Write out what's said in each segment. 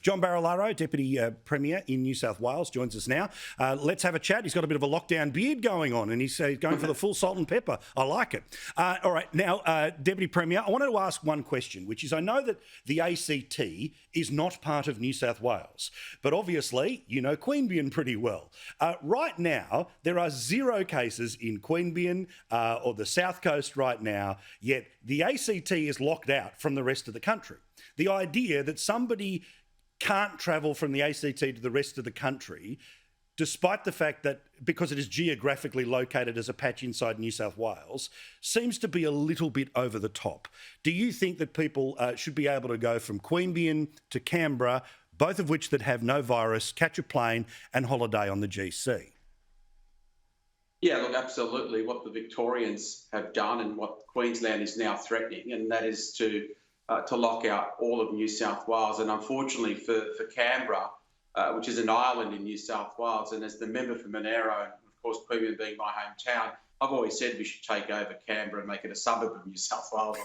John Barilaro, Deputy Premier in New South Wales, joins us now. Let's have a chat. He's got a bit of a lockdown beard going on and he's going for the full salt and pepper. I like it. All right, now, Deputy Premier, I wanted to ask one question, which is I know that the ACT is not part of New South Wales, but obviously you know Queanbeyan pretty well. Right now, there are 0 cases in Queanbeyan or the South Coast right now, yet the ACT is locked out from the rest of the country. The idea that somebody can't travel from the ACT to the rest of the country, despite the fact that because it is geographically located as a patch inside New South Wales, seems to be a little bit over the top. Do you think that people should be able to go from Queanbeyan to Canberra, both of which that have no virus, catch a plane and holiday on the GC? Yeah, look, absolutely. What the Victorians have done and what Queensland is now threatening, and that is to lock out all of New South Wales. And unfortunately for Canberra, which is an island in New South Wales, and as the member for Monaro, and of course Queanbeyan being my hometown, I've always said we should take over Canberra and make it a suburb of New South Wales.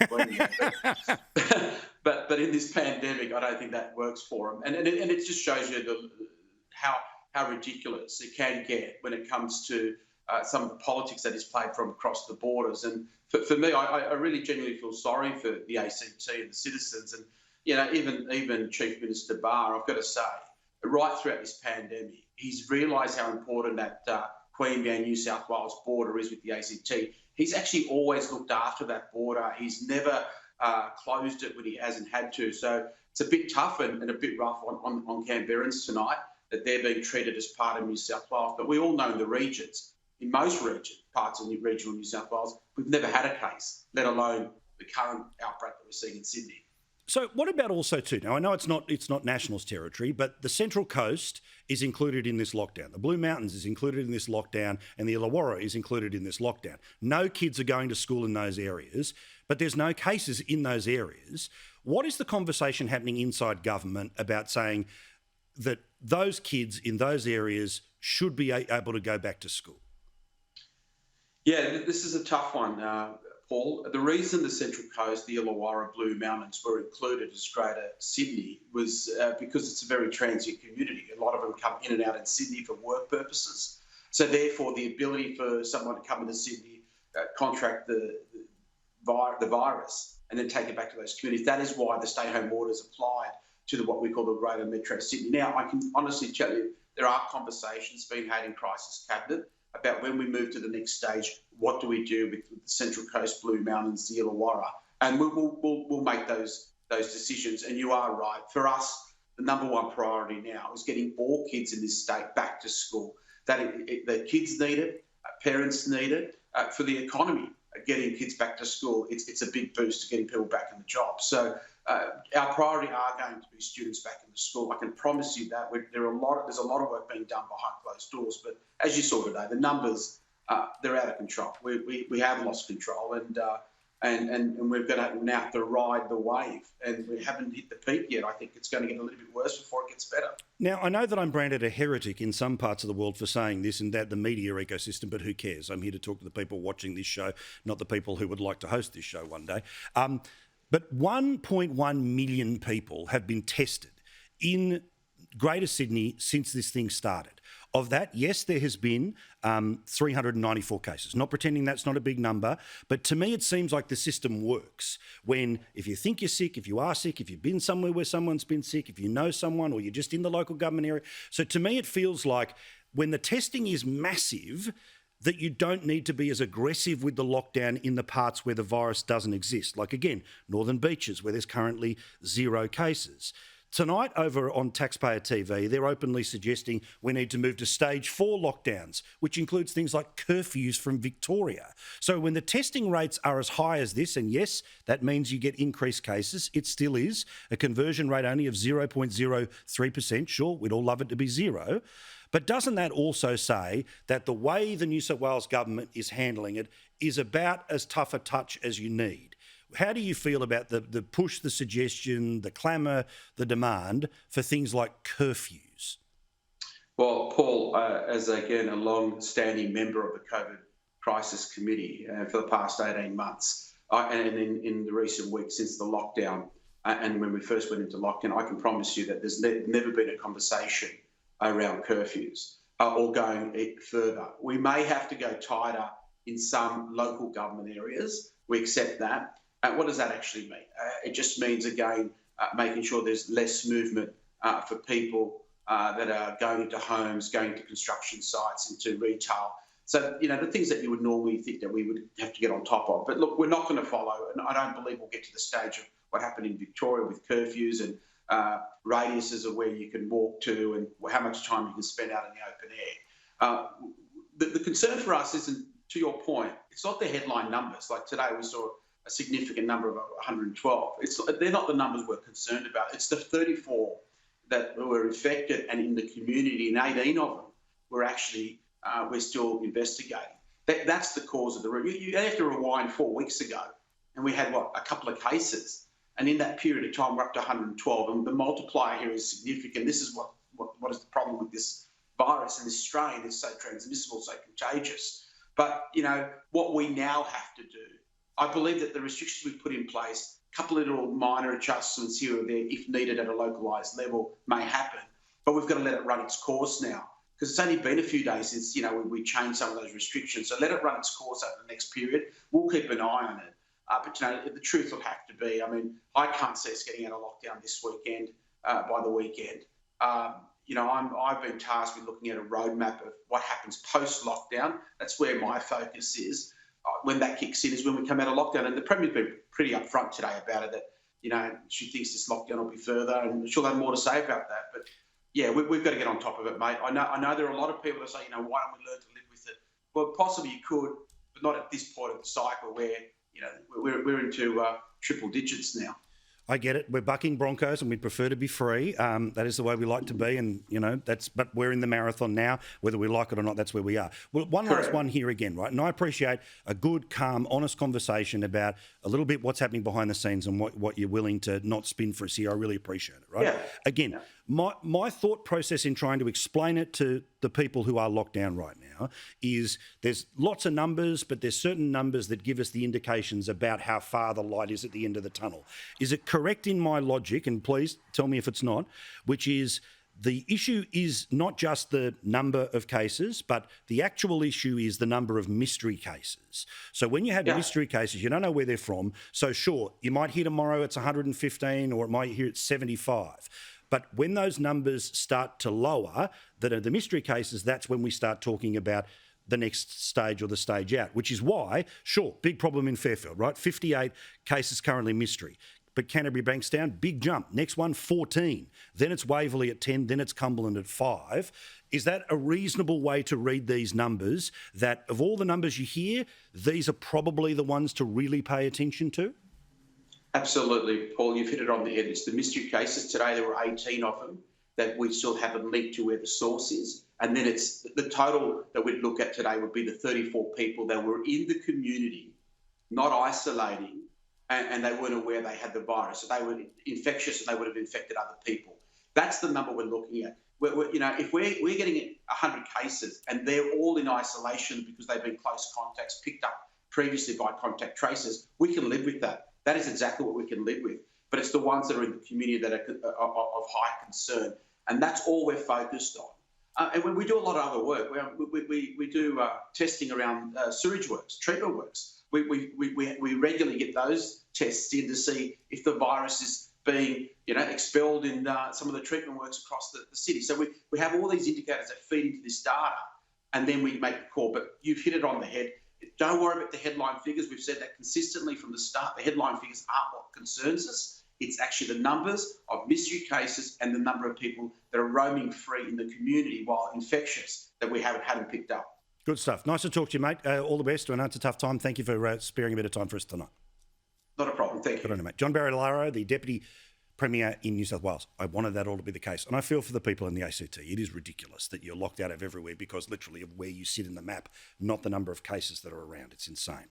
but in this pandemic, I don't think that works for them. And it just shows you how ridiculous it can get when it comes to some of the politics that is played from across the borders. And for me, I really genuinely feel sorry for the ACT and the citizens. And, you know, even Chief Minister Barr, I've got to say, right throughout this pandemic, he's realised how important that Queanbeyan, New South Wales border is with the ACT. He's actually always looked after that border. He's never closed it when he hasn't had to. So it's a bit tough and a bit rough on Canberrans tonight that they're being treated as part of New South Wales. But we all know in the regions, in most parts of regional New South Wales, we've never had a case, let alone the current outbreak that we're seeing in Sydney. So what about also too, now I know it's not Nationals territory, but the Central Coast is included in this lockdown. The Blue Mountains is included in this lockdown and the Illawarra is included in this lockdown. No kids are going to school in those areas, but there's no cases in those areas. What is the conversation happening inside government about saying that those kids in those areas should be able to go back to school? Yeah, this is a tough one, Paul. The reason the Central Coast, the Illawarra, Blue Mountains were included as Greater Sydney was because it's a very transient community. A lot of them come in and out in Sydney for work purposes. So therefore, the ability for someone to come into Sydney, contract the virus, and then take it back to those communities, that is why the stay-home orders applied to what we call the Greater Metro Sydney. Now, I can honestly tell you there are conversations being had in Crisis Cabinet about when we move to the next stage, what do we do with the Central Coast, Blue Mountains, the Illawarra, and we'll make those decisions. And you are right. For us, the number one priority now is getting all kids in this state back to school. The kids need it, parents need it. For the economy, getting kids back to school, it's a big boost to getting people back in the job. So our priority are going to be students back in the school. I can promise you that. There's a lot of work being done behind closed doors. But as you saw today, the numbers, they're out of control. We have lost control, and we're going to now have to ride the wave. And we haven't hit the peak yet. I think it's going to get a little bit worse before it gets better. Now, I know that I'm branded a heretic in some parts of the world for saying this and that, the media ecosystem, but who cares? I'm here to talk to the people watching this show, not the people who would like to host this show one day. But 1.1 million people have been tested in Greater Sydney since this thing started. Of that, yes, there has been 394 cases. Not pretending that's not a big number, but to me it seems like the system works. When if you think you're sick, if you are sick, if you've been somewhere where someone's been sick, if you know someone or you're just in the local government area. So to me it feels like when the testing is massive, that you don't need to be as aggressive with the lockdown in the parts where the virus doesn't exist. Like, again, Northern Beaches, where there's currently 0 cases. Tonight, over on Taxpayer TV, they're openly suggesting we need to move to stage 4 lockdowns, which includes things like curfews from Victoria. So when the testing rates are as high as this, and yes, that means you get increased cases, it still is a conversion rate only of 0.03%. Sure, we'd all love it to be 0. But doesn't that also say that the way the New South Wales government is handling it is about as tough a touch as you need? How do you feel about the push, the suggestion, the clamour, the demand for things like curfews? Well, Paul, as again a long-standing member of the COVID crisis committee for the past 18 months, and in the recent weeks since the lockdown, and when we first went into lockdown, I can promise you that there's never been a conversation around curfews or going further. We may have to go tighter in some local government areas. We accept that. What does that actually mean? It just means, again, making sure there's less movement for people that are going into homes, going to construction sites, into retail. So, the things that you would normally think that we would have to get on top of. But look, we're not going to follow, and I don't believe we'll get to the stage of what happened in Victoria with curfews and radiuses of where you can walk to and how much time you can spend out in the open air. The concern for us isn't, to your point, it's not the headline numbers. Like today we saw a significant number of 112. They're not the numbers we're concerned about. It's the 34 that were infected and in the community, and 18 of them were actually, we're still investigating. That's the cause of the root. You have to rewind 4 weeks ago, and we had, a couple of cases. And in that period of time, we're up to 112. And the multiplier here is significant. This is what is the problem with this virus and this strain. It's so transmissible, so contagious. But, what we now have to do, I believe that the restrictions we've put in place, a couple of little minor adjustments here or there, if needed at a localised level, may happen. But we've got to let it run its course now, because it's only been a few days since, we changed some of those restrictions. So let it run its course over the next period. We'll keep an eye on it. But, the truth will have to be, I can't see us getting out of lockdown this weekend, by the weekend. I've been tasked with looking at a roadmap of what happens post-lockdown. That's where my focus is. When that kicks in is when we come out of lockdown. And the Premier's been pretty upfront today about it, that, she thinks this lockdown will be further, and she'll have more to say about that. But, yeah, we've got to get on top of it, mate. I know there are a lot of people that say, why don't we learn to live with it? Well, possibly you could, but not at this point of the cycle where, we're into triple digits now. I get it. We're bucking Broncos and we'd prefer to be free. That is the way we like to be. And, but we're in the marathon now. Whether we like it or not, that's where we are. Well, one last one here again, right? And I appreciate a good, calm, honest conversation about a little bit what's happening behind the scenes and what you're willing to not spin for us here. I really appreciate it, right? Yeah. Again, my thought process in trying to explain it to the people who are locked down right now is there's lots of numbers, but there's certain numbers that give us the indications about how far the light is at the end of the tunnel. Is it correct in my logic, and please tell me if it's not, which is the issue is not just the number of cases, but the actual issue is the number of mystery cases. So when you have mystery cases, you don't know where they're from. So sure, you might hear tomorrow it's 115 or it might hear it's 75. But when those numbers start to lower, that are the mystery cases, that's when we start talking about the next stage or the stage out, which is why, sure, big problem in Fairfield, right? 58 cases currently mystery. But Canterbury Bankstown, big jump. Next one, 14. Then it's Waverley at 10. Then it's Cumberland at 5. Is that a reasonable way to read these numbers, that of all the numbers you hear, these are probably the ones to really pay attention to? Absolutely, Paul. You've hit it on the head. It's the mystery cases. Today there were 18 of them that we still haven't linked to where the source is. And then it's the total that we'd look at today would be the 34 people that were in the community, not isolating, and they weren't aware they had the virus. So they were infectious and they would have infected other people. That's the number we're looking at. If we're getting 100 cases and they're all in isolation because they've been close contacts picked up previously by contact tracers, we can live with that. That is exactly what we can live with. But it's the ones that are in the community that are of high concern. And that's all we're focused on. And when we do a lot of other work, we do testing around sewage works, treatment works. We regularly get those tests in to see if the virus is being expelled in some of the treatment works across the city. So we have all these indicators that feed into this data, and then we make a call. But you've hit it on the head. Don't worry about the headline figures. We've said that consistently from the start. The headline figures aren't what concerns us. It's actually the numbers of mystery cases and the number of people that are roaming free in the community while infectious that we haven't picked up. Good stuff. Nice to talk to you, mate. All the best. I know it's a tough time. Thank you for sparing a bit of time for us tonight. Not a problem. Thank you. Good on you, mate. John Barilaro, the Deputy Premier in New South Wales. I wanted that all to be the case. And I feel for the people in the ACT. It is ridiculous that you're locked out of everywhere because literally of where you sit in the map, not the number of cases that are around. It's insane.